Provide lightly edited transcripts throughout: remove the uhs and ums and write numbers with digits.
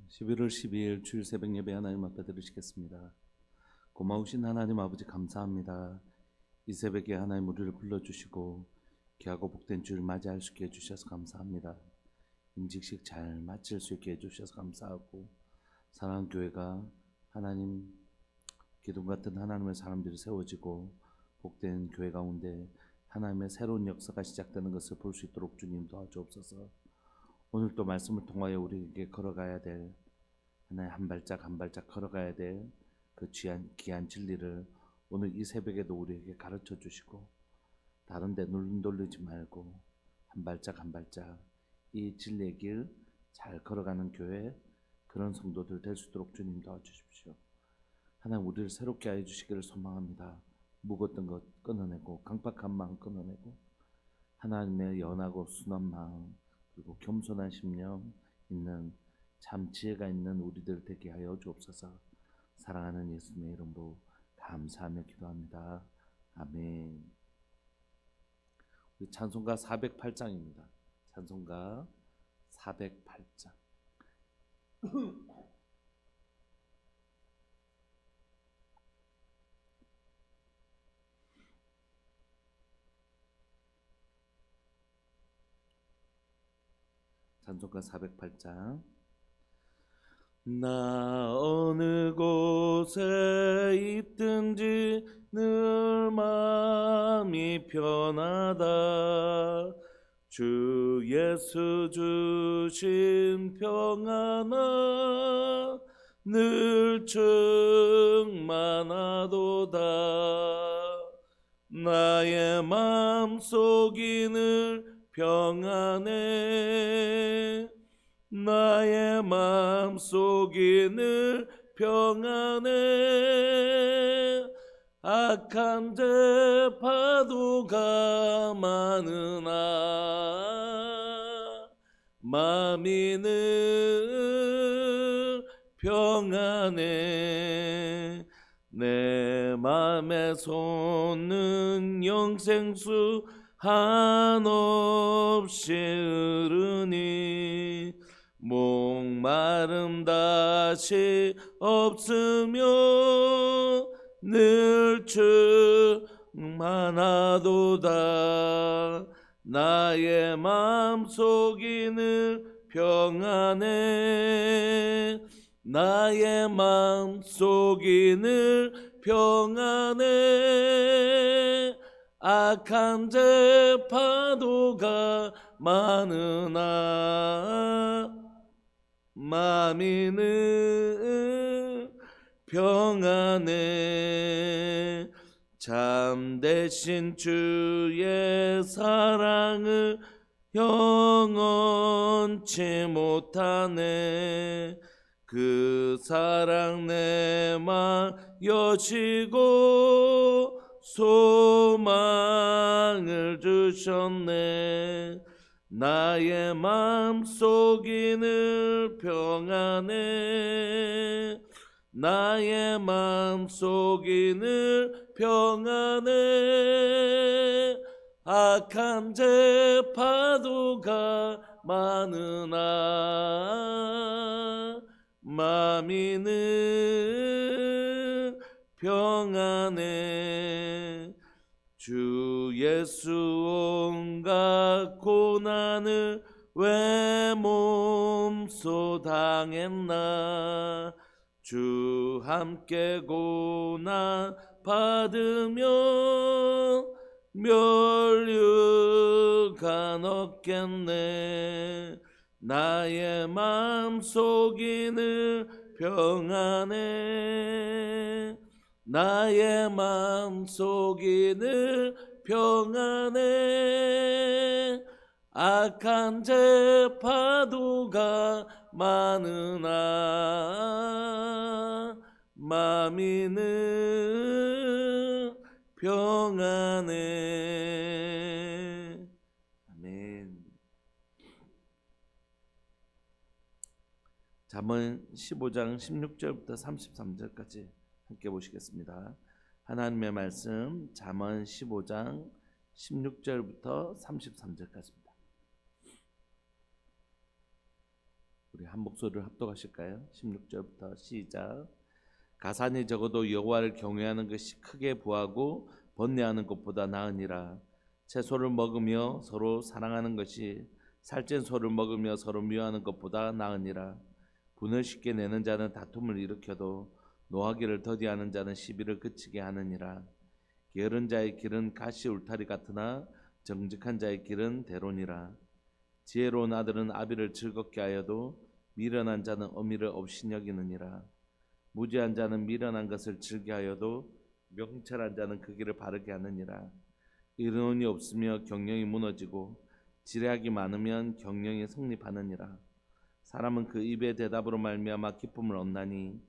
11월 12일 주일 새벽 예배 하나님 앞에 드리시겠습니다. 고마우신 하나님 아버지 감사합니다. 이 새벽에 하나님 우리를 불러주시고 귀하고 복된 주일 맞이할 수 있게 해주셔서 감사합니다. 임직식 잘 마칠 수 있게 해주셔서 감사하고 사랑하는 교회가 하나님 기둥 같은 하나님의 사람들이 세워지고 복된 교회 가운데 하나님의 새로운 역사가 시작되는 것을 볼 수 있도록 주님 도와주옵소서. 오늘 또 말씀을 통하여 우리에게 걸어가야 될 하나의 한 발짝 한 발짝 걸어가야 될 그 귀한 진리를 오늘 이 새벽에도 우리에게 가르쳐 주시고 다른 데 놀리지 말고 한 발짝 한 발짝 이 진리의 길 잘 걸어가는 교회 그런 성도들 될 수 있도록 주님 도와주십시오. 하나님 우리를 새롭게 하여 주시기를 소망합니다. 무거웠던 것 끊어내고 강팍한 마음 끊어내고 하나님의 연하고 순한 마음 그리고 겸손한 심령 있는 참 지혜가 있는 우리들 되게 하여 주옵소서. 사랑하는 예수님의 이름으로 감사하며 기도합니다. 아멘. 우리 찬송가 408장입니다. 찬송가 408장. 찬송가 408장. 나 어느 곳에 있든지 늘 마음이 편하다. 주 예수 주신 평안아 늘 충만하도다. 나의 마음속이 늘 평안해. 나의 마음속이 늘 평안해. 악한 데 파도가 많으나 마음이 늘 평안해. 내 맘에 솟는 영생수 한없이 흐르니 목마름 다시 없으며 늘 충만하도다. 나의 마음속이 늘 평안해. 나의 마음속이 늘 평안해. 악한 제 파도가 많으나 마음이 늘 평안해. 참되신 주의 사랑을 영원치 못하네. 그 사랑 내 맘 여시고 소망을 주셨네. 나의 마음속이 늘 평안해. 나의 마음속이 늘 평안해. 악한 제 파도가 많으나 마음이 늘 평안해. 주 예수 온갖 고난을 왜 몸소 당했나. 주 함께 고난 받으며 멸류관 얻겠네. 나의 마음속이 늘 평안해. 나의 마음속이 늘 평안해. 악한 제 파도가 많으나 마음이 늘 평안해. 아멘. 잠언 15장 16절부터 33절까지 함께 보시겠습니다. 하나님의 말씀 잠언 15장 16절부터 33절까지입니다. 우리 한 목소리를 합독하실까요? 16절부터 시작. 가산이 적어도 여호와를 경외하는 것이 크게 부하고 번뇌하는 것보다 나으니라. 채소를 먹으며 서로 사랑하는 것이 살찐 소를 먹으며 서로 미워하는 것보다 나으니라. 분을 쉽게 내는 자는 다툼을 일으켜도 노하기를 더디하는 자는 시비를 그치게 하느니라. 게으른 자의 길은 가시 울타리 같으나 정직한 자의 길은 대론이라. 지혜로운 아들은 아비를 즐겁게 하여도 미련한 자는 어미를 업신여기느니라. 무지한 자는 미련한 것을 즐겨하여도 명철한 자는 그 길을 바르게 하느니라. 의로움이 없으며 경영이 무너지고 지략이 많으면 경영이 성립하느니라. 사람은 그 입의 대답으로 말미암아 기쁨을 얻나니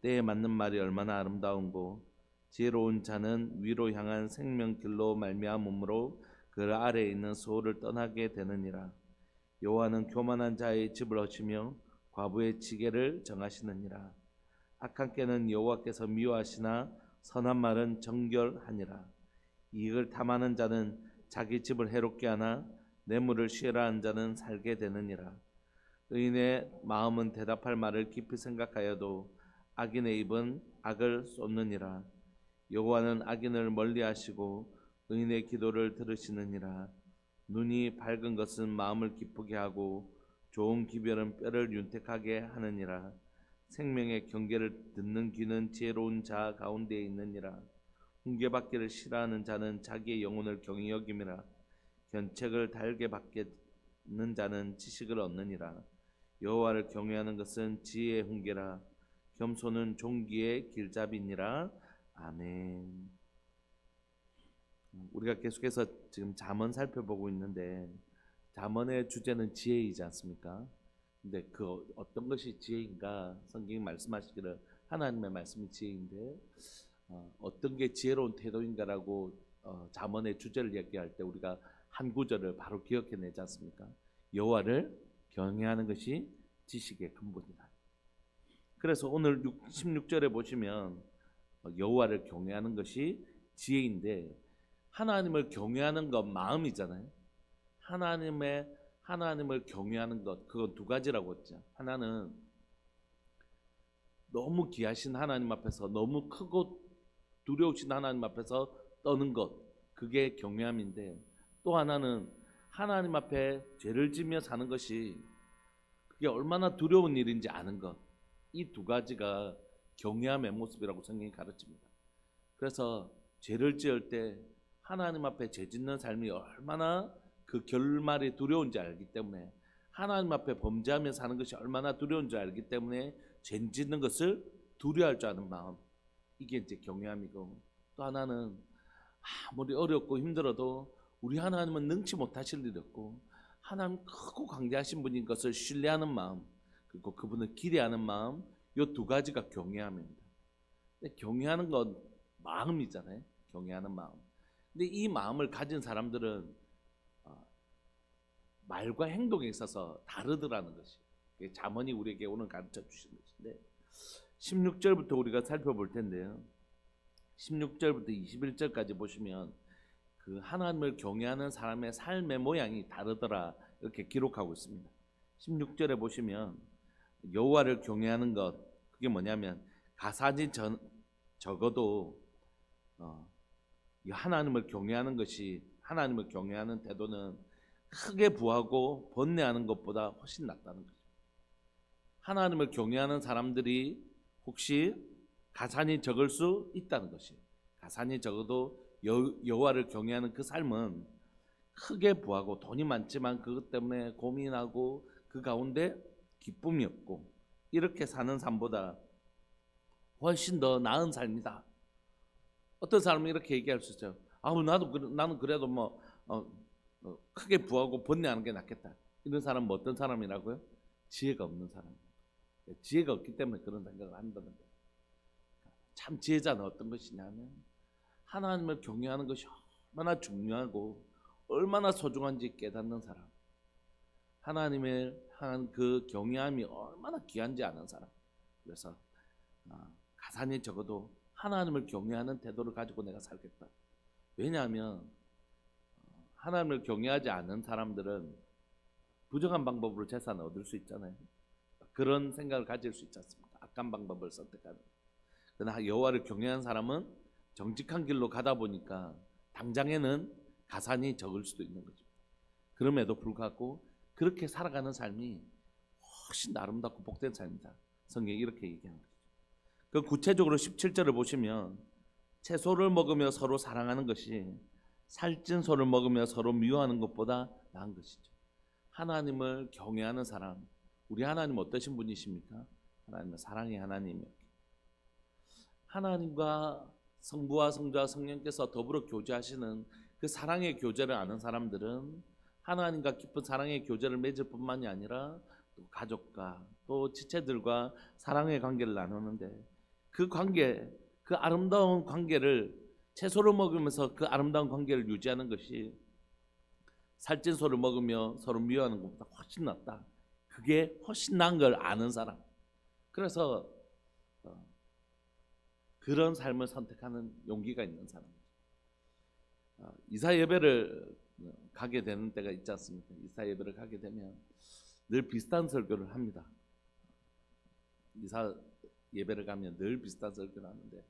때에 맞는 말이 얼마나 아름다운고 지혜로운 자는 위로 향한 생명길로 말미암음으로 그 아래에 있는 소홀을 떠나게 되느니라. 여호와는 교만한 자의 집을 얻으시며 과부의 지게를 정하시느니라. 악한 깨는 여호와께서 미워하시나 선한 말은 정결하니라. 이익을 탐하는 자는 자기 집을 해롭게 하나 뇌물을 취하는 자는 살게 되느니라. 의인의 마음은 대답할 말을 깊이 생각하여도 악인의 입은 악을 쏟느니라. 여호와는 악인을 멀리하시고 의인의 기도를 들으시느니라. 눈이 밝은 것은 마음을 기쁘게 하고 좋은 기별은 뼈를 윤택하게 하느니라. 생명의 경계를 듣는 귀는 지혜로운 자 가운데에 있느니라. 훈계받기를 싫어하는 자는 자기의 영혼을 경히 여김이라. 견책을 달게 받는 자는 지식을 얻느니라. 여호와를 경외하는 것은 지혜의 훈계라. 겸손은 종기의 길잡이니라. 아멘. 우리가 계속해서 지금 잠언 살펴보고 있는데 잠언의 주제는 지혜이지 않습니까? 근데 그 어떤 것이 지혜인가? 성경이 말씀하시기를 하나님의 말씀이 지혜인데 어떤 게 지혜로운 태도인가라고 잠언의 주제를 얘기할 때 우리가 한 구절을 바로 기억해내지 않습니까? 여호와를 경외하는 것이 지식의 근본이다. 그래서 오늘 16절에 보시면 여호와를 경외하는 것이 지혜인데 하나님을 경외하는 건 마음이잖아요. 하나님을 경외하는 것, 그건 두 가지라고 했죠. 하나는 너무 귀하신 하나님 앞에서 너무 크고 두려우신 하나님 앞에서 떠는 것, 그게 경외함인데 또 하나는 하나님 앞에 죄를 지며 사는 것이 그게 얼마나 두려운 일인지 아는 것, 이 두 가지가 경외함의 모습이라고 성경이 가르칩니다. 그래서 죄를 지을 때 하나님 앞에 죄 짓는 삶이 얼마나 그 결말이 두려운지 알기 때문에 하나님 앞에 범죄하며 사는 것이 얼마나 두려운지 알기 때문에 죄 짓는 것을 두려워할 줄 아는 마음, 이게 이제 경외함이고 또 하나는 아무리 어렵고 힘들어도 우리 하나님은 능치 못하실 일이 없고 하나님 크고 강대하신 분인 것을 신뢰하는 마음 그리고 그분을 기대하는 마음, 이 두 가지가 경외함입니다. 근데 경외하는 건 마음이잖아요. 경외하는 마음. 근데 이 마음을 가진 사람들은 말과 행동에 있어서 다르더라는 것이 잠언이 우리에게 오늘 가르쳐 주시는 것인데 16절부터 우리가 살펴볼 텐데요. 16절부터 21절까지 보시면 그 하나님을 경외하는 사람의 삶의 모양이 다르더라 이렇게 기록하고 있습니다. 16절에 보시면 여호와를 경외하는 것, 그게 뭐냐면 가산이 적어도 하나님을 경외하는 것이, 하나님을 경외하는 태도는 크게 부하고 번뇌하는 것보다 훨씬 낫다는 거죠. 하나님을 경외하는 사람들이 혹시 가산이 적을 수 있다는 것이에요. 가산이 적어도 여호와를 경외하는 그 삶은 크게 부하고 돈이 많지만 그것 때문에 고민하고 그 가운데 기쁨이 없고 이렇게 사는 삶보다 훨씬 더 나은 삶이다. 어떤 사람은 이렇게 얘기할 수 있어요. 나는 그래도 크게 부하고 번뇌하는 게 낫겠다. 이런 사람은 어떤 사람이라고요? 지혜가 없는 사람. 지혜가 없기 때문에 그런 생각을 한다는 거예요. 참 지혜자는 어떤 것이냐면 하나님을 경외하는 것이 얼마나 중요하고 얼마나 소중한지 깨닫는 사람. 하나님을 향한 그 경외함이 얼마나 귀한지 아는 사람. 그래서 가산이 적어도 하나님을 경외하는 태도를 가지고 내가 살겠다. 왜냐하면 하나님을 경외하지 않는 사람들은 부정한 방법으로 재산을 얻을 수 있잖아요. 그런 생각을 가질 수 있지 않습니까? 악한 방법을 선택하는. 그러나 여호와를 경외하는 사람은 정직한 길로 가다 보니까 당장에는 가산이 적을 수도 있는 거죠. 그럼에도 불구하고 그렇게 살아가는 삶이 훨씬 아름답고 복된 삶이다. 성경이 이렇게 얘기하는 거죠. 그 구체적으로 17절을 보시면 채소를 먹으며 서로 사랑하는 것이 살찐 소를 먹으며 서로 미워하는 것보다 나은 것이죠. 하나님을 경외하는 사람, 우리 하나님 어떠신 분이십니까? 하나님은 사랑의 하나님이에요. 하나님과 성부와 성자와 성령께서 더불어 교제하시는 그 사랑의 교제를 아는 사람들은 하나님과 깊은 사랑의 교제를 맺을 뿐만이 아니라 또 가족과 또 지체들과 사랑의 관계를 나누는데 그 관계, 그 아름다운 관계를 채소를 먹으면서 그 아름다운 관계를 유지하는 것이 살찐 소를 먹으며 서로 미워하는 것보다 훨씬 낫다. 그게 훨씬 나은 걸 아는 사람. 그래서 그런 삶을 선택하는 용기가 있는 사람. 이사 예배를 가게 되는 때가 있지 않습니까? 이사 예배를 가게 되면 늘 비슷한 설교를 합니다. 이사 예배를 가면 늘 비슷한 설교를 하는데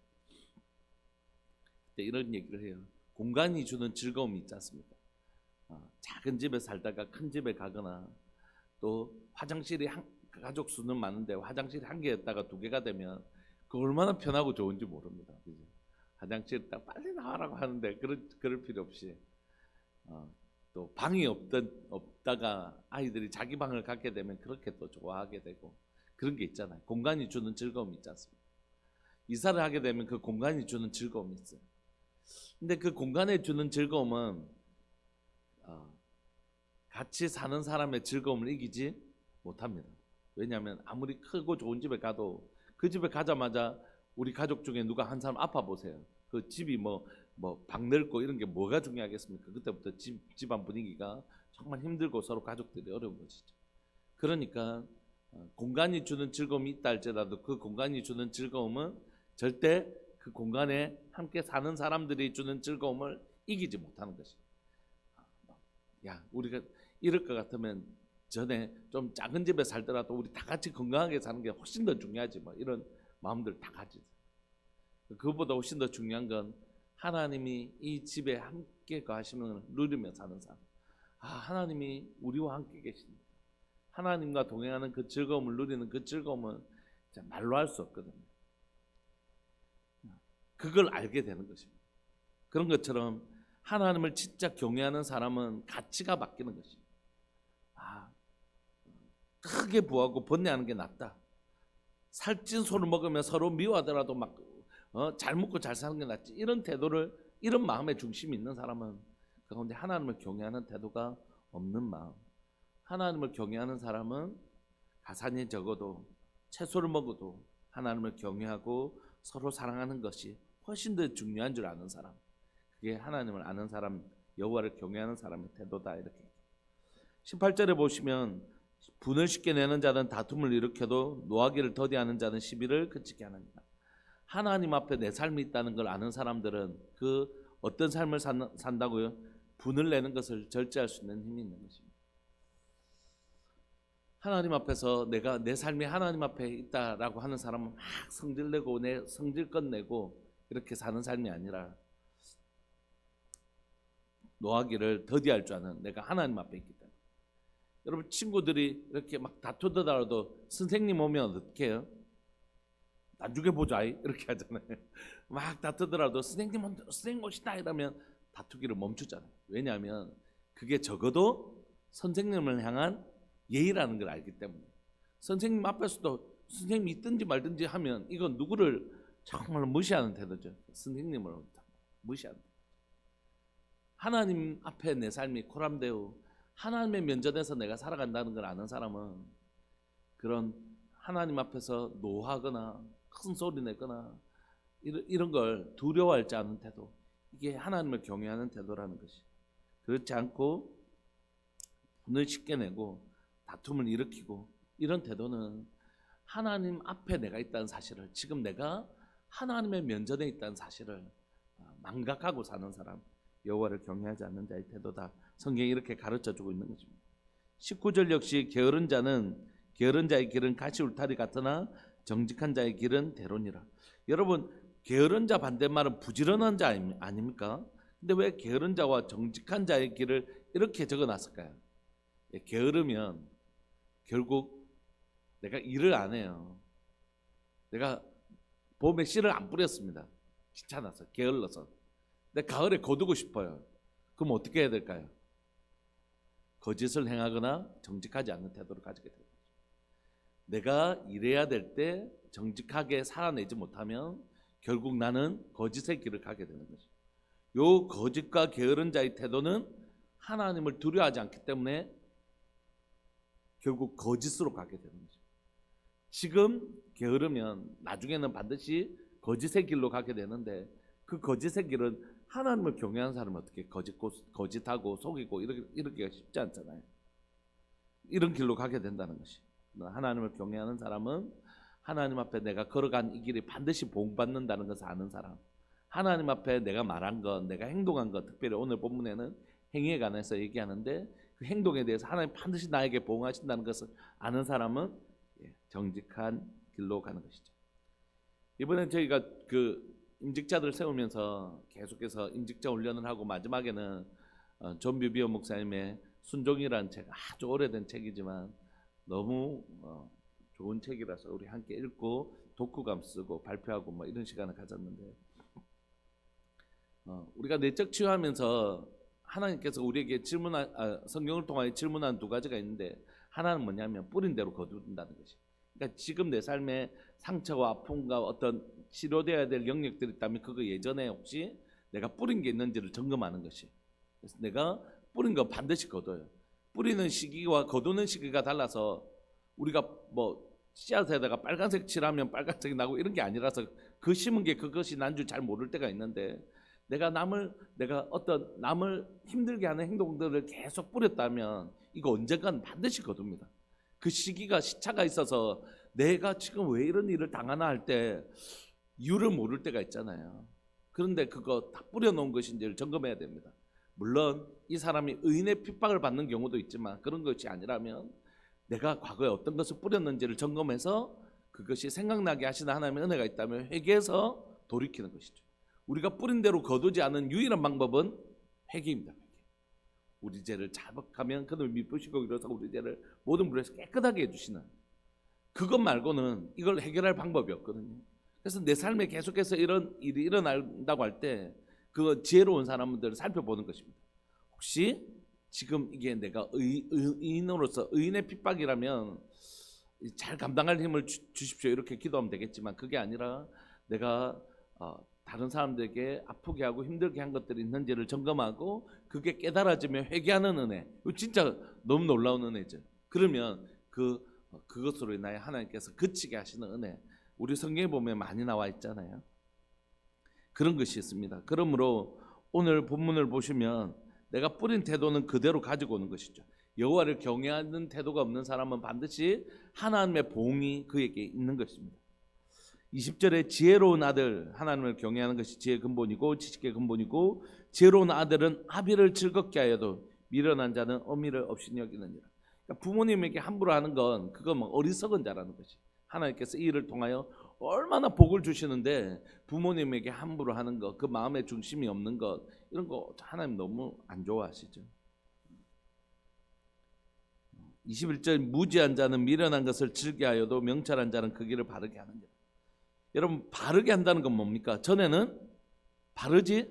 그때 이런 얘기를 해요. 공간이 주는 즐거움이 있지 않습니까? 작은 집에 살다가 큰 집에 가거나 또 화장실이 가족 수는 많은데 화장실이 한 개였다가 두 개가 되면 그 얼마나 편하고 좋은지 모릅니다. 그죠? 화장실 딱 빨리 나와라고 하는데 그럴 필요 없이 또 방이 없다가 아이들이 자기 방을 갖게 되면 그렇게 또 좋아하게 되고 그런 게 있잖아요. 공간이 주는 즐거움이 있지 않습니까? 이사를 하게 되면 그 공간이 주는 즐거움이 있어요. 근데 그 공간에 주는 즐거움은 같이 사는 사람의 즐거움을 이기지 못합니다. 왜냐하면 아무리 크고 좋은 집에 가도 그 집에 가자마자 우리 가족 중에 누가 한 사람 아파 보세요. 그 집이 방 넓고 이런 게 뭐가 중요하겠습니까? 그때부터 집안 분위기가 정말 힘들고 서로 가족들이 어려운 것이죠. 그러니까 공간이 주는 즐거움이 있다 할지라도 그 공간이 주는 즐거움은 절대 그 공간에 함께 사는 사람들이 주는 즐거움을 이기지 못하는 것이죠. 야, 우리가 이럴 것 같으면 전에 좀 작은 집에 살더라도 우리 다 같이 건강하게 사는 게 훨씬 더 중요하지 뭐 이런 마음들 다 가지죠. 그것보다 훨씬 더 중요한 건 하나님이 이 집에 함께 거하시는 누리며 사는 사람. 하나님이 우리와 함께 계십니다. 하나님과 동행하는 그 즐거움을 누리는 그 즐거움은 말로 할 수 없거든요. 그걸 알게 되는 것입니다. 그런 것처럼 하나님을 진짜 경외하는 사람은 가치가 바뀌는 것입니다. 크게 부하고 번뇌하는 게 낫다. 살찐 소를 먹으면 서로 미워하더라도 잘 먹고 잘 사는 게 낫지. 이런 태도를 이런 마음의 중심이 있는 사람은 그 가운데 하나님을 경외하는 태도가 없는 마음. 하나님을 경외하는 사람은 가산이 적어도 채소를 먹어도 하나님을 경외하고 서로 사랑하는 것이 훨씬 더 중요한 줄 아는 사람. 그게 하나님을 아는 사람, 여호와를 경외하는 사람의 태도다. 이렇게 18절에 보시면 분을 쉽게 내는 자는 다툼을 일으켜도 노하기를 더디하는 자는 시비를 그치게 하느니라. 하나님 앞에 내 삶이 있다는 걸 아는 사람들은 그 어떤 삶을 산다고요? 분을 내는 것을 절제할 수 있는 힘이 있는 것입니다. 하나님 앞에서 내가 내 삶이 하나님 앞에 있다라고 하는 사람은 막 성질내고 내 성질껏 내고 이렇게 사는 삶이 아니라 노하기를 더디할 줄 아는 내가 하나님 앞에 있기 때문에. 여러분 친구들이 이렇게 막 다투더라도 선생님 오면 어떻게 해요? 나중에 보자 이렇게 하잖아요. 막 다투더라도 선생님 오시다 이러면 다투기를 멈추잖아요. 왜냐하면 그게 적어도 선생님을 향한 예의라는 걸 알기 때문에. 선생님 앞에서도 선생님이 있든지 말든지 하면 이건 누구를 정말 무시하는 태도죠. 선생님을 무시하는 태도. 하나님 앞에 내 삶이 코람되어 하나님의 면전에서 내가 살아간다는 걸 아는 사람은 그런 하나님 앞에서 노하거나 큰 소리 내거나 이런 걸 두려워하지 않는 태도, 이게 하나님을 경외하는 태도라는 것이. 그렇지 않고 분을 쉽게 내고 다툼을 일으키고 이런 태도는 하나님 앞에 내가 있다는 사실을, 지금 내가 하나님의 면전에 있다는 사실을 망각하고 사는 사람, 여호와를 경외하지 않는 자의 태도다. 성경이 이렇게 가르쳐주고 있는 것입니다. 19절 역시 게으른 자는 게으른 자의 길은 가시 울타리 같으나 정직한 자의 길은 대로니라. 여러분, 게으른 자 반대말은 부지런한 자 아닙니까? 근데 왜 게으른 자와 정직한 자의 길을 이렇게 적어놨을까요? 게으르면 결국 내가 일을 안 해요. 내가 봄에 씨를 안 뿌렸습니다. 귀찮아서, 게을러서. 근데 가을에 거두고 싶어요. 그럼 어떻게 해야 될까요? 거짓을 행하거나 정직하지 않는 태도를 가지게 됩니다. 내가 일해야 될 때 정직하게 살아내지 못하면 결국 나는 거짓의 길을 가게 되는 거죠. 요 거짓과 게으른 자의 태도는 하나님을 두려워하지 않기 때문에 결국 거짓으로 가게 되는 거죠. 지금 게으르면 나중에는 반드시 거짓의 길로 가게 되는데, 그 거짓의 길은 하나님을 경외하는 사람은 어떻게 거짓하고 속이고 이러기가 쉽지 않잖아요. 이런 길로 가게 된다는 것이. 하나님을 경외하는 사람은 하나님 앞에 내가 걸어간 이 길이 반드시 복받는다는 것을 아는 사람, 하나님 앞에 내가 말한 것, 내가 행동한 것, 특별히 오늘 본문에는 행위에 관해서 얘기하는데 그 행동에 대해서 하나님 반드시 나에게 보응하신다는 것을 아는 사람은 정직한 길로 가는 것이죠. 이번에 저희가 그 임직자들 세우면서 계속해서 임직자 훈련을 하고 마지막에는 존 뮤비어 목사님의 순종이라는 책, 아주 오래된 책이지만 너무 좋은 책이라서 우리 함께 읽고 독후감 쓰고 발표하고 뭐 이런 시간을 가졌는데, 우리가 내적 치유하면서 하나님께서 우리에게 성경을 통하여 질문한 두 가지가 있는데, 하나는 뭐냐면 뿌린 대로 거둔다는 것이. 그러니까 지금 내 삶에 상처와 아픔과 어떤 치료되어야 될 영역들이 있다면 그거 예전에 혹시 내가 뿌린 게 있는지를 점검하는 것이. 그래서 내가 뿌린 거 반드시 거둬요. 뿌리는 시기와 거두는 시기가 달라서 우리가 뭐 씨앗에다가 빨간색 칠하면 빨간색이 나고 이런 게 아니라서 그 심은 게 그것이 난 줄 잘 모를 때가 있는데, 내가 어떤 남을 힘들게 하는 행동들을 계속 뿌렸다면 이거 언젠가는 반드시 거둡니다. 그 시차가 있어서 내가 지금 왜 이런 일을 당하나 할 때 이유를 모를 때가 있잖아요. 그런데 그거 다 뿌려놓은 것인지를 점검해야 됩니다. 물론 이 사람이 의인의 핍박을 받는 경우도 있지만 그런 것이 아니라면 내가 과거에 어떤 것을 뿌렸는지를 점검해서 그것이 생각나게 하시는 하나님의 은혜가 있다면 회개해서 돌이키는 것이죠. 우리가 뿌린 대로 거두지 않은 유일한 방법은 회개입니다. 우리 죄를 자복하면 그는 미쁘시고 이로써 우리 죄를 모든 불에서 깨끗하게 해주시는, 그것 말고는 이걸 해결할 방법이 없거든요. 그래서 내 삶에 계속해서 이런 일이 일어난다고 할 때 그 지혜로운 사람들을 살펴보는 것입니다. 혹시 지금 이게 내가 의인으로서 의인의 핍박이라면 잘 감당할 힘을 주십시오 이렇게 기도하면 되겠지만, 그게 아니라 내가 다른 사람들에게 아프게 하고 힘들게 한 것들이 있는지를 점검하고 그게 깨달아지면 회개하는 은혜, 이거 진짜 너무 놀라운 은혜죠. 그러면 그것으로 인하여 하나님께서 그치게 하시는 은혜, 우리 성경에 보면 많이 나와 있잖아요. 그런 것이 있습니다. 그러므로 오늘 본문을 보시면 내가 뿌린 태도는 그대로 가지고 오는 것이죠. 여호와를 경외하는 태도가 없는 사람은 반드시 하나님의 보응이 그에게 있는 것입니다. 20절에 지혜로운 아들, 하나님을 경외하는 것이 지혜의 근본이고 지식의 근본이고, 지혜로운 아들은 아비를 즐겁게 하여도 미련한 자는 어미를 없이 여기느니라. 그러니까 부모님에게 함부로 하는 건 그건 뭐 어리석은 자라는 것이. 하나님께서 이 일을 통하여 얼마나 복을 주시는데 부모님에게 함부로 하는 것, 그 마음의 중심이 없는 것, 이런 거 하나님 너무 안 좋아하시죠. 21절 무지한 자는 미련한 것을 즐겨하여도 명철한 자는 그 길을 바르게 하느니라. 여러분, 바르게 한다는 건 뭡니까? 전에는 바르지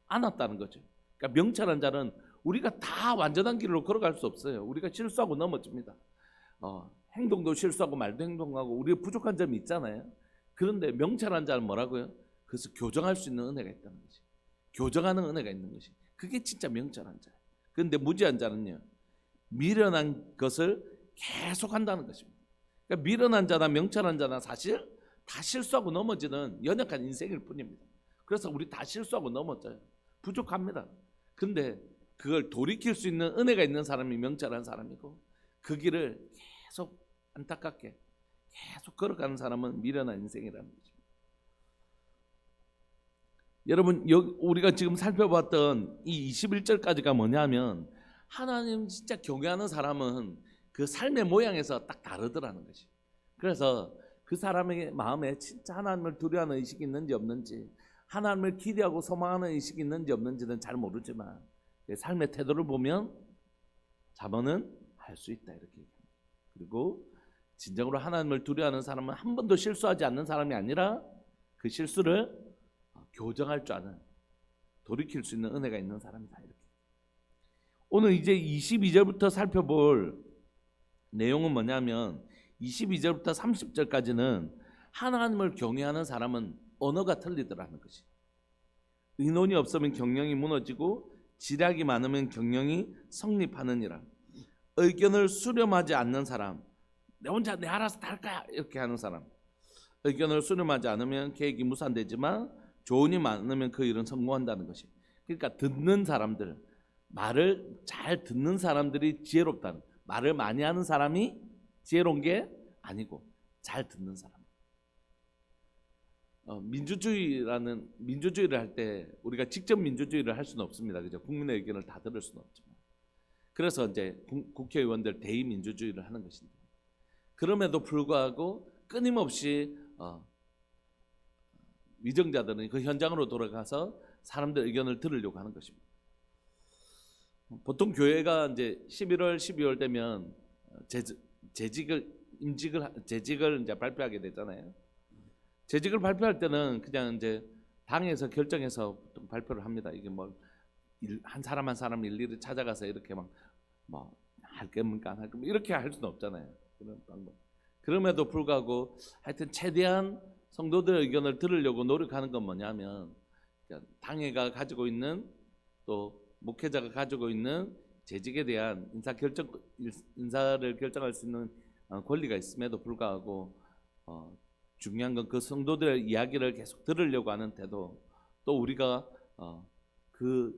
않았다는 거죠. 그러니까 명철한 자는 우리가 다 완전한 길로 걸어갈 수 없어요. 우리가 실수하고 넘어집니다. 행동도 실수하고 말도 행동하고 우리가 부족한 점이 있잖아요. 그런데 명철한 자는 뭐라고요? 그래서 교정할 수 있는 은혜가 있다는 것이. 교정하는 은혜가 있는 것이. 그게 진짜 명철한 자예요. 그런데 무지한 자는요, 미련한 것을 계속 한다는 것입니다. 그러니까 미련한 자나 명철한 자나 사실 다 실수하고 넘어지는 연약한 인생일 뿐입니다. 그래서 우리 다 실수하고 넘어져요. 부족합니다. 근데 그걸 돌이킬 수 있는 은혜가 있는 사람이 명철한 사람이고, 그 길을 계속 안타깝게 계속 걸어가는 사람은 미련한 인생이라는 거죠. 여러분, 우리가 지금 살펴봤던 이 21절까지가 뭐냐면, 하나님 진짜 경외하는 사람은 그 삶의 모양에서 딱 다르더라는 것이. 그래서 그 사람의 마음에 진짜 하나님을 두려워하는 의식이 있는지 없는지, 하나님을 기대하고 소망하는 의식이 있는지 없는지는 잘 모르지만 삶의 태도를 보면 잠언은 할 수 있다 이렇게 얘기합니다. 그리고 진정으로 하나님을 두려워하는 사람은 한 번도 실수하지 않는 사람이 아니라 그 실수를 교정할 줄 아는, 돌이킬 수 있는 은혜가 있는 사람이다 이렇게. 오늘 이제 22절부터 살펴볼 내용은 뭐냐면 22절부터 30절까지는 하나님을 경외하는 사람은 언어가 틀리더라는 것이. 의논이 없으면 경영이 무너지고 지략이 많으면 경영이 성립하느니라. 의견을 수렴하지 않는 사람, 내 혼자 내 알아서 다 할 거야 이렇게 하는 사람, 의견을 수렴하지 않으면 계획이 무산되지만 조언이 많으면 그 일은 성공한다는 것이. 그러니까 듣는 사람들, 말을 잘 듣는 사람들이 지혜롭다는, 말을 많이 하는 사람이 지혜로운 게 아니고 잘 듣는 사람. 민주주의를 할 때 우리가 직접 민주주의를 할 수는 없습니다. 그죠? 국민의 의견을 다 들을 수는 없지만. 그래서 이제 국회의원들 대의민주주의를 하는 것인데, 그럼에도 불구하고 끊임없이 위정자들은 그 현장으로 돌아가서 사람들 의견을 들으려고 하는 것입니다. 보통 교회가 이제 11월, 12월 되면 재직을 이제 발표하게 되잖아요. 재직을 발표할 때는 그냥 이제 당에서 결정해서 보통 발표를 합니다. 이게 뭐 한 사람 한 사람 일일이 찾아가서 이렇게 막 뭐 할 겁니까 안 할 겁니까 이렇게 할 수는 없잖아요. 그런 방법. 그럼에도 불구하고 하여튼 최대한 성도들의 의견을 들으려고 노력하는 건 뭐냐면, 당회가 가지고 있는 또 목회자가 가지고 있는 재직에 대한 인사를 결정할 수 있는 권리가 있음에도 불구하고 중요한 건 그 성도들의 이야기를 계속 들으려고 하는 태도, 또 우리가 그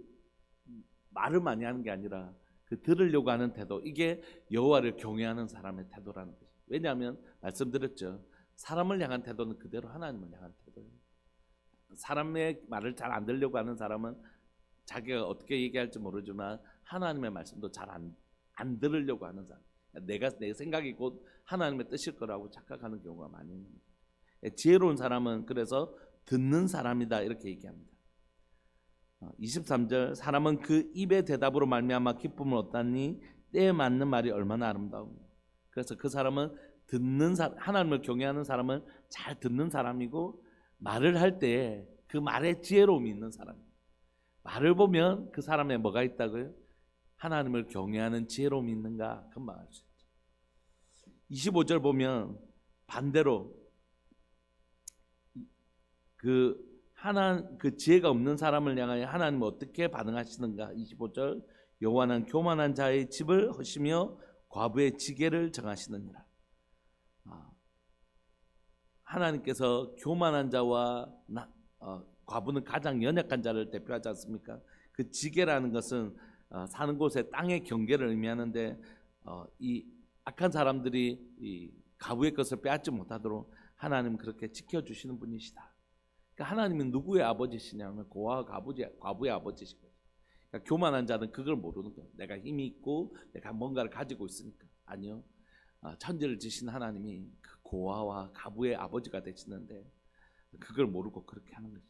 말을 많이 하는 게 아니라 그 들으려고 하는 태도, 이게 여호와를 경외하는 사람의 태도라는 거죠. 왜냐하면 말씀드렸죠. 사람을 향한 태도는 그대로 하나님을 향한 태도예요. 사람의 말을 잘 안 들으려고 하는 사람은 자기가 어떻게 얘기할지 모르지만 하나님의 말씀도 잘 안 들으려고 하는 사람, 내 생각이 곧 하나님의 뜻일 거라고 착각하는 경우가 많이 있는 거예요. 지혜로운 사람은 그래서 듣는 사람이다 이렇게 얘기합니다. 23절, 사람은 그 입의 대답으로 말미암아 기쁨을 얻다니 때에 맞는 말이 얼마나 아름다운가. 그래서 그 사람은 하나님을 경외하는 사람은 잘 듣는 사람이고, 말을 할 때 그 말에 지혜로움이 있는 사람. 말을 보면 그 사람에 뭐가 있다고요? 하나님을 경외하는 지혜로움이 있는가 금방 알 수 있죠. 25절 보면 반대로 그 지혜가 없는 사람을 향하여 하나님은 어떻게 반응하시는가. 25절, 여호와는 교만한 자의 집을 허시며 과부의 지게를 정하시느니라. 하나님께서 교만한 자와 과부는 가장 연약한 자를 대표하지 않습니까? 그 지게라는 것은 사는 곳의 땅의 경계를 의미하는데, 이 악한 사람들이 이 과부의 것을 빼앗지 못하도록 하나님은 그렇게 지켜주시는 분이시다. 그러니까 하나님은 누구의 아버지시냐면 고아와 과부의 아버지시거든요. 그러니까 교만한 자는 그걸 모르는 거예요. 내가 힘이 있고 내가 뭔가를 가지고 있으니까. 아니요. 천지를 지신 하나님이 그 고아와 과부의 아버지가 되시는데 그걸 모르고 그렇게 하는 거죠.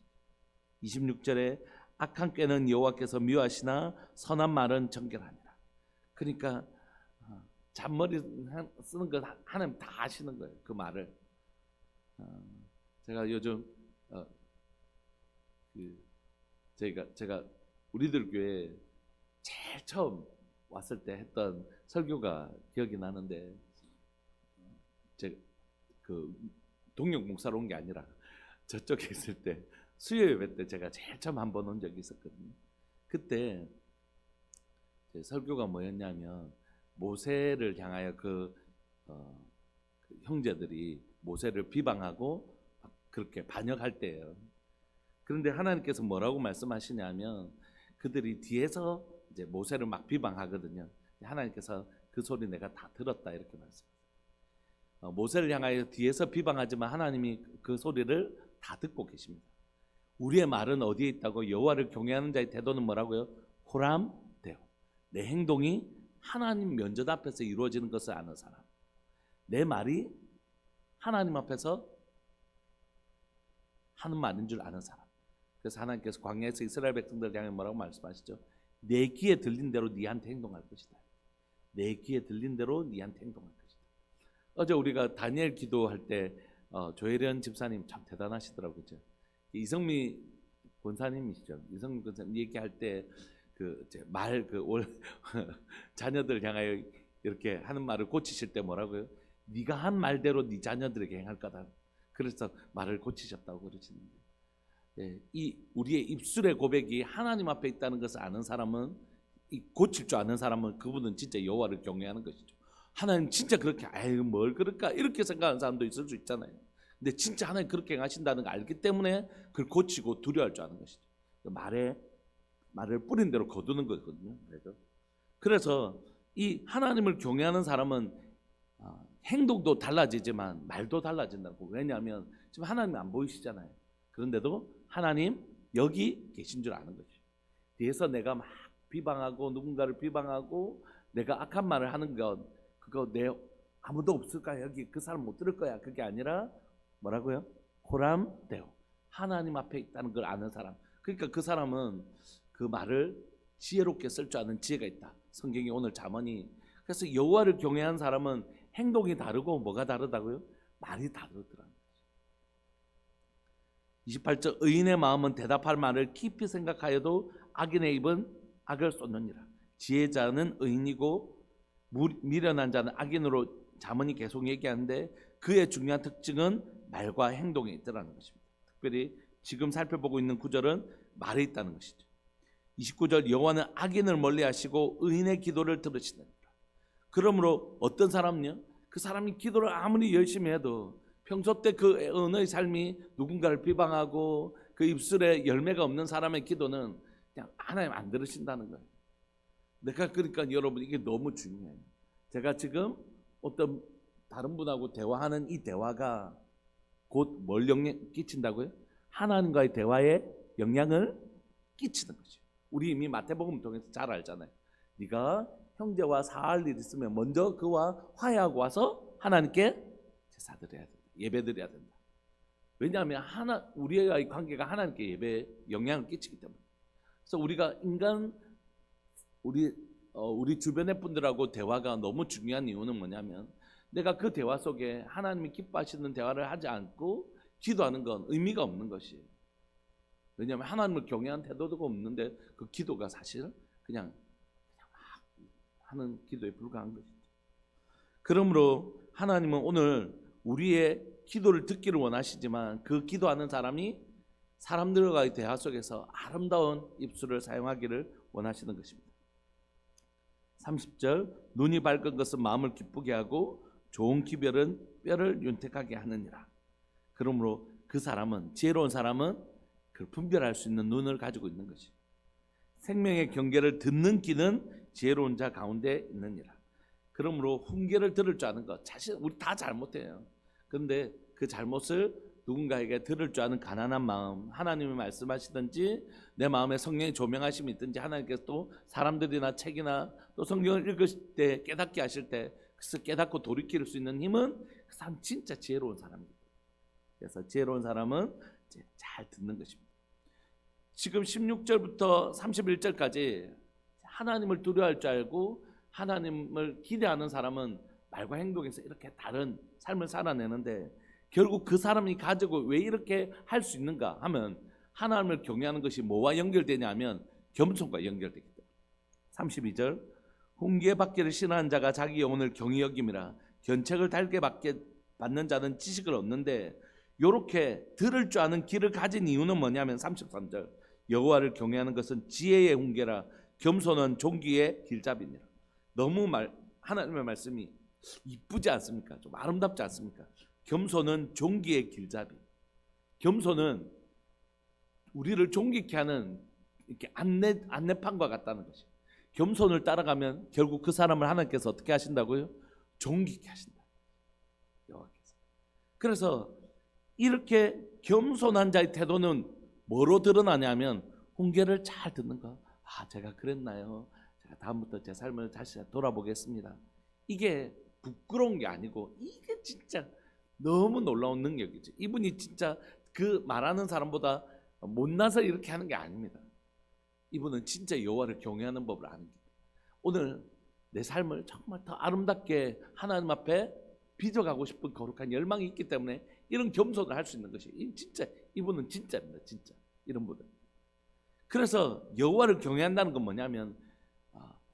26절에 악한 꾀는 여호와께서 미워하시나 선한 말은 정결하니라. 그러니까 잔머리 쓰는 거 하나님 다 아시는 거예요. 그 말을. 제가 요즘 제가 우리들 교회 제일 처음 왔을 때 했던 설교가 기억이 나는데, 제가 그 동력 목사로 온 게 아니라 저쪽에 있을 때 수요 예배 때 제가 제일 처음 한 번 온 적이 있었거든요. 그때 제 설교가 뭐였냐면, 모세를 향하여 그 형제들이 모세를 비방하고 그렇게 반역할 때예요. 그런데 하나님께서 뭐라고 말씀하시냐면, 그들이 뒤에서 이제 모세를 막 비방하거든요. 하나님께서 그 소리 내가 다 들었다 이렇게 말씀하세요. 모세를 향하여 뒤에서 비방하지만 하나님이 그 소리를 다 듣고 계십니다. 우리의 말은 어디에 있다고? 여호와를 경외하는 자의 태도는 뭐라고요? 호람되어 내 행동이 하나님 면전 앞에서 이루어지는 것을 아는 사람, 내 말이 하나님 앞에서 하는 말인 줄 아는 사람. 그래서 하나님께서 광야에서 이스라엘 백성들 향해 뭐라고 말씀하시죠? 내 귀에 들린 대로 네한테 행동할 것이다. 내 귀에 들린 대로 네한테 행동할 것이다. 어제 우리가 다니엘 기도할 때 조혜련 집사님 참 대단하시더라고요. 그죠? 이성미 권사님이시죠. 이성미 권사님 얘기할 때 자녀들 향하여 이렇게 하는 말을 고치실 때 뭐라고요? 네가 한 말대로 네 자녀들에게 행할 거다. 그래서 말을 고치셨다고 그러시는데, 이 우리의 입술의 고백이 하나님 앞에 있다는 것을 아는 사람은, 이 고칠 줄 아는 사람은 그분은 진짜 여호와를 경외하는 것이죠. 하나님 진짜 그렇게 아유 뭘 그럴까 이렇게 생각하는 사람도 있을 수 있잖아요. 근데 진짜 하나님 그렇게 행하신다는 걸 알기 때문에 그걸 고치고 두려워할 줄 아는 것이죠. 말을 뿌린 대로 거두는 거거든요. 그래서 이 하나님을 경외하는 사람은 행동도 달라지지만 말도 달라진다고. 왜냐하면 지금 하나님 안 보이시잖아요. 그런데도 하나님 여기 계신 줄 아는 거죠. 뒤에서 내가 막 비방하고 누군가를 비방하고 내가 악한 말을 하는 것, 그거 내 아무도 없을 거야, 여기 그 사람 못 들을 거야, 그게 아니라 뭐라고요? 호람되어 하나님 앞에 있다는 걸 아는 사람. 그러니까 그 사람은 그 말을 지혜롭게 쓸 줄 아는 지혜가 있다. 성경이 오늘 잠언이. 그래서 여호와를 경외한 사람은 행동이 다르고 뭐가 다르다고요? 말이 다르더라고요. 28절 의인의 마음은 대답할 말을 깊이 생각하여도 악인의 입은 악을 쏟느니라. 지혜자는 의인이고 미련한 자는 악인으로 잠언이 계속 얘기하는데 그의 중요한 특징은 말과 행동에 있다는 것입니다. 특별히 지금 살펴보고 있는 구절은 말에 있다는 것이죠. 29절 여호와는 악인을 멀리하시고 의인의 기도를 들으시느니라. 그러므로 어떤 사람은요, 그 사람이 기도를 아무리 열심히 해도 평소 때 그 언어의 삶이 누군가를 비방하고 그 입술에 열매가 없는 사람의 기도는 그냥 하나님 안 들으신다는 거예요. 내가 그러니까 여러분 이게 너무 중요해요. 제가 지금 어떤 다른 분하고 대화하는 이 대화가 곧 뭘 영향 끼친다고요? 하나님과의 대화에 영향을 끼치는 거죠. 우리 이미 마태복음 통해서 잘 알잖아요. 네가 형제와 사할 일 있으면 먼저 그와 화해하고 와서 하나님께 제사 드려야 된다. 예배 드려야 된다. 왜냐하면 우리의 관계가 하나님께 예배에 영향을 끼치기 때문에. 그래서 우리가 우리 주변의 분들하고 대화가 너무 중요한 이유는 뭐냐면 내가 그 대화 속에 하나님이 기뻐하시는 대화를 하지 않고 기도하는 건 의미가 없는 것이에요. 왜냐하면 하나님을 경외한 태도가 없는데 그 기도가 사실 그냥 막 하는 기도에 불과한 것이죠. 그러므로 하나님은 오늘 우리의 기도를 듣기를 원하시지만 그 기도하는 사람이 사람들과의 대화 속에서 아름다운 입술을 사용하기를 원하시는 것입니다. 30절 눈이 밝은 것은 마음을 기쁘게 하고 좋은 기별은 뼈를 윤택하게 하느니라. 그러므로 그 사람은, 지혜로운 사람은 그 분별할 수 있는 눈을 가지고 있는 것이. 생명의 경계를 듣는 귀는 지혜로운 자 가운데 있느니라. 그러므로 훈계를 들을 줄 아는 것, 사실 우리 다 잘못해요. 그런데 그 잘못을 누군가에게 들을 줄 아는 가난한 마음, 하나님이 말씀하시든지 내 마음에 성령의 조명하심이 있든지 하나님께서 또 사람들이나 책이나 또 성경을 읽으실 때 깨닫게 하실 때 그래서 깨닫고 돌이킬 수 있는 힘은 그 사람 진짜 지혜로운 사람입니다. 그래서 지혜로운 사람은 이제 잘 듣는 것입니다. 지금 16절부터 31절까지 하나님을 두려워할 줄 알고 하나님을 기대하는 사람은 말과 행동에서 이렇게 다른 삶을 살아내는데 결국 그 사람이 가지고 왜 이렇게 할 수 있는가 하면 하나님을 경외하는 것이 뭐와 연결되냐 하면 겸손과 연결되기 때문에. 32절 훈계받기를 싫어하는 자가 자기 영혼을 경히 여김이라. 견책을 달게 받는 자는 지식을 얻는데 요렇게 들을 줄 아는 귀를 가진 이유는 뭐냐면 33절 여호와를 경외하는 것은 지혜의 훈계라. 겸손은 존귀의 길잡이니라. 너무 하나님의 말씀이 이쁘지 않습니까? 좀 아름답지 않습니까? 겸손은 존귀의 길잡이. 겸손은 우리를 존귀케 하는 이렇게 안내판과 같다는 것이. 겸손을 따라가면 결국 그 사람을 하나님께서 어떻게 하신다고요? 존귀케 하신다. 여호와께서. 그래서 이렇게 겸손한 자의 태도는 뭐로 드러나냐면 훈계를 잘 듣는 거. 아, 제가 그랬나요? 제가 다음부터 제 삶을 다시 돌아보겠습니다. 이게 부끄러운 게 아니고 이게 진짜 너무 놀라운 능력이죠. 이분이 진짜 그 말하는 사람보다 못나서 이렇게 하는 게 아닙니다. 이분은 진짜 여호와를 경외하는 법을 아는 거예요. 오늘 내 삶을 정말 더 아름답게 하나님 앞에 빚어가고 싶은 거룩한 열망이 있기 때문에 이런 겸손을 할 수 있는 것이 진짜 이분은 진짜입니다. 진짜 이런 분은. 그래서 여호와를 경외한다는 건 뭐냐면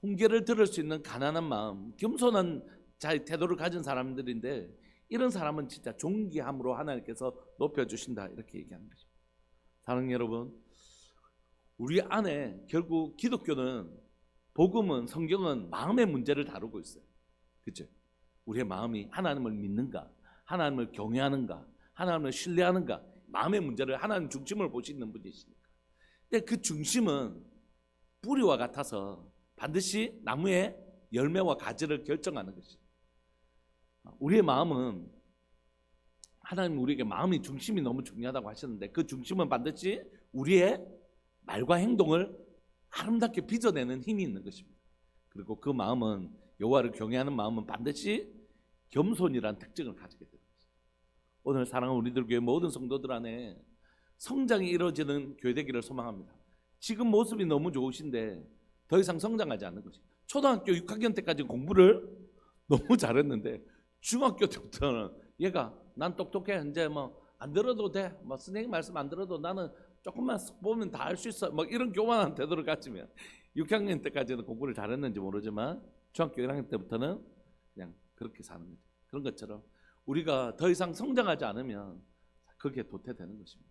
훈계를 들을 수 있는 가난한 마음, 겸손한 자의 태도를 가진 사람들인데 이런 사람은 진짜 존귀함으로 하나님께서 높여주신다 이렇게 얘기하는 거죠. 사랑하는 여러분, 우리 안에 결국 기독교는 복음은 성경은 마음의 문제를 다루고 있어요. 그렇죠? 우리의 마음이 하나님을 믿는가, 하나님을 경외하는가, 하나님을 신뢰하는가, 마음의 문제를 하나님 중심을 보시는 분이시니까. 근데 그 중심은 뿌리와 같아서 반드시 나무의 열매와 가지를 결정하는 것이죠. 우리의 마음은 하나님 우리에게 마음의 중심이 너무 중요하다고 하셨는데 그 중심은 반드시 우리의 말과 행동을 아름답게 빚어내는 힘이 있는 것입니다. 그리고 그 마음은 여호와를 경외하는 마음은 반드시 겸손이라는 특징을 가지게 됩니다. 오늘 사랑하는 우리들 교회 모든 성도들 안에 성장이 이루어지는 교회 되기를 소망합니다. 지금 모습이 너무 좋으신데 더 이상 성장하지 않는 것이. 초등학교 6학년 때까지 공부를 너무 잘했는데 중학교 때부터는 얘가 난 똑똑해 이제 뭐 안 들어도 돼 뭐 선생님 말씀 안 들어도 나는 조금만 보면 다 알 수 있어 뭐 이런 교만한 태도를 가지면 6학년 때까지는 공부를 잘했는지 모르지만 중학교 1학년 때부터는 그냥 그렇게 사는 거죠. 그런 것처럼 우리가 더 이상 성장하지 않으면 그게 도태되는 것입니다.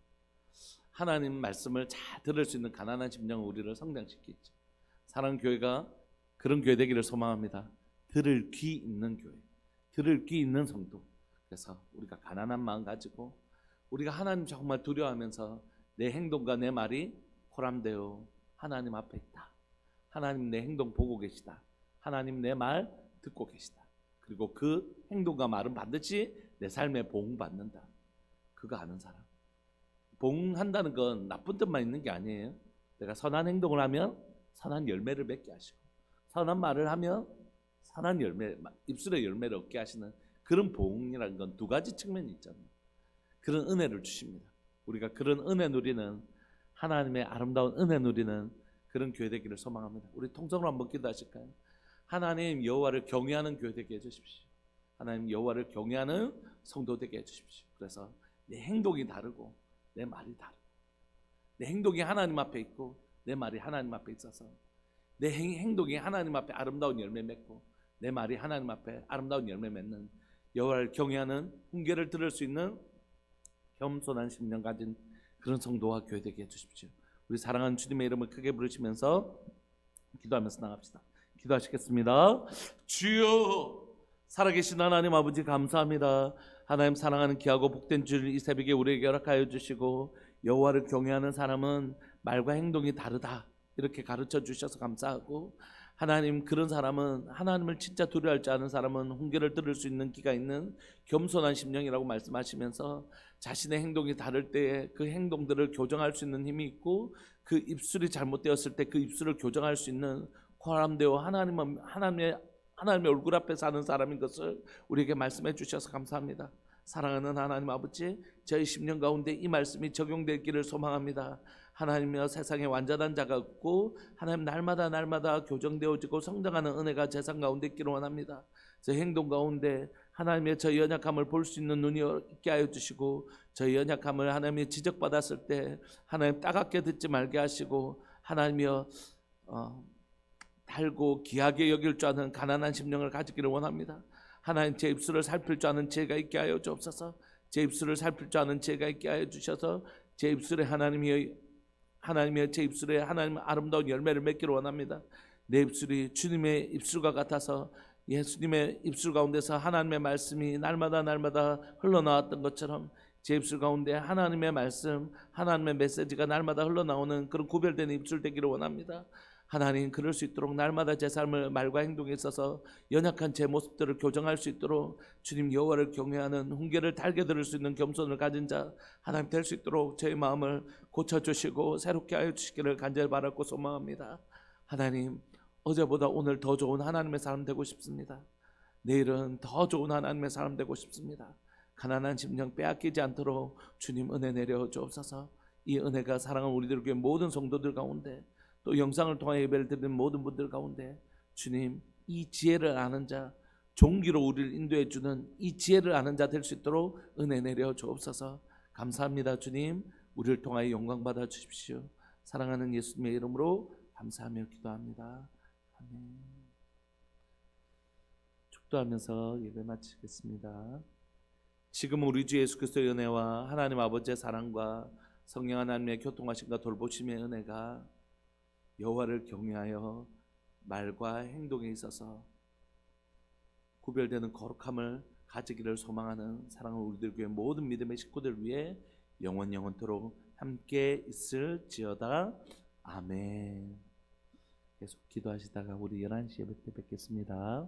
하나님 말씀을 잘 들을 수 있는 가난한 심령은 우리를 성장시키죠. 사랑하는 교회가 그런 교회 되기를 소망합니다. 들을 귀 있는 교회, 들을 귀 있는 성도. 그래서 우리가 가난한 마음 가지고 우리가 하나님 정말 두려워하면서 내 행동과 내 말이 포함되어 하나님 앞에 있다. 하나님 내 행동 보고 계시다. 하나님 내 말 듣고 계시다. 그리고 그 행동과 말은 반드시 내 삶에 보응받는다. 그거 아는 사람. 보응한다는 건 나쁜 뜻만 있는 게 아니에요. 내가 선한 행동을 하면 선한 열매를 맺게 하시고 선한 말을 하면 선한 열매, 입술의 열매를 얻게 하시는 그런 보응이라는 건 두 가지 측면이 있잖아요. 그런 은혜를 주십니다. 우리가 그런 은혜 누리는 하나님의 아름다운 은혜 누리는 그런 교회 되기를 소망합니다. 우리 통성으로 한번 기도하실까요? 하나님 여호와를 경외하는 교회 되게 해주십시오. 하나님 여호와를 경외하는 성도 되게 해주십시오. 그래서 내 행동이 다르고 내 말이 다르고 내 행동이 하나님 앞에 있고 내 말이 하나님 앞에 있어서 내 행동이 하나님 앞에 아름다운 열매 맺고 내 말이 하나님 앞에 아름다운 열매 맺는 여호와를 경외하는 훈계를 들을 수 있는 겸손한 심령 가진 그런 성도와 교회 되게 해주십시오. 우리 사랑하는 주님의 이름을 크게 부르시면서 기도하면서 나갑시다. 기도하시겠습니다. 주여, 살아계신 하나님 아버지 감사합니다. 하나님 사랑하는 귀하고 복된 주를 이 새벽에 우리에게 허락하여 주시고 여호와를 경외하는 사람은 말과 행동이 다르다 이렇게 가르쳐 주셔서 감사하고 하나님 그런 사람은 하나님을 진짜 두려워할 줄 아는 사람은 훈계를 들을 수 있는 귀가 있는 겸손한 심령이라고 말씀하시면서 자신의 행동이 다를 때에 그 행동들을 교정할 수 있는 힘이 있고 그 입술이 잘못되었을 때 그 입술을 교정할 수 있는 사람되어 하나님의 얼굴 앞에 사는 사람인 것을 우리에게 말씀해 주셔서 감사합니다. 사랑하는 하나님 아버지, 저희 10년 가운데 이 말씀이 적용되기를 소망합니다. 하나님이여 세상에 완전한 자가 없고 하나님 날마다 교정되어지고 성장하는 은혜가 제 삶 가운데 있기를 원합니다. 저 행동 가운데 하나님의 저 연약함을 볼 수 있는 눈이 있게 하여 주시고 저 연약함을 하나님이 지적받았을 때 하나님 따갑게 듣지 말게 하시고 하나님이여 달고 귀하게 여길 줄 아는 가난한 심령을 가지기를 원합니다. 하나님 제 입술을 살필 줄 아는 지혜가 있게 하여 주옵소서. 제 입술을 살필 줄 아는 지혜가 있게 하여 주셔서 제 입술에 하나님의 제 입술에 하나님 아름다운 열매를 맺기를 원합니다. 내 입술이 주님의 입술과 같아서 예수님의 입술 가운데서 하나님의 말씀이 날마다 흘러나왔던 것처럼 제 입술 가운데 하나님의 말씀, 하나님의 메시지가 날마다 흘러나오는 그런 구별된 입술 되기를 원합니다. 하나님 그럴 수 있도록 날마다 제 삶을 말과 행동에 있어서 연약한 제 모습들을 교정할 수 있도록 주님 여호와를 경외하는 훈계를 달게 들을 수 있는 겸손을 가진 자 하나님 될 수 있도록 저의 마음을 고쳐주시고 새롭게 하여 주시기를 간절히 바라고 소망합니다. 하나님 어제보다 오늘 더 좋은 하나님의 사람 되고 싶습니다. 내일은 더 좋은 하나님의 사람 되고 싶습니다. 가난한 심령 빼앗기지 않도록 주님 은혜 내려 주옵소서. 이 은혜가 사랑하는 우리들 교회 모든 성도들 가운데, 또 영상을 통해 예배를 드리는 모든 분들 가운데 주님 이 지혜를 아는 자, 종기로 우리를 인도해 주는 이 지혜를 아는 자 될 수 있도록 은혜 내려 주옵소서. 감사합니다. 주님, 우리를 통하여 영광 받아 주십시오. 사랑하는 예수님의 이름으로 감사하며 기도합니다. 아멘. 축도하면서 예배 마치겠습니다. 지금 우리 주 예수 그리스도의 은혜와 하나님 아버지의 사랑과 성령 하나님의 교통하심과 돌보심의 은혜가 여호와를 경외하여 말과 행동에 있어서 구별되는 거룩함을 가지기를 소망하는 사랑하는 우리들 교회 모든 믿음의 식구들 위해 영원토록 함께 있을지어다. 아멘. 계속 기도하시다가 우리 11시 예배 때 뵙겠습니다.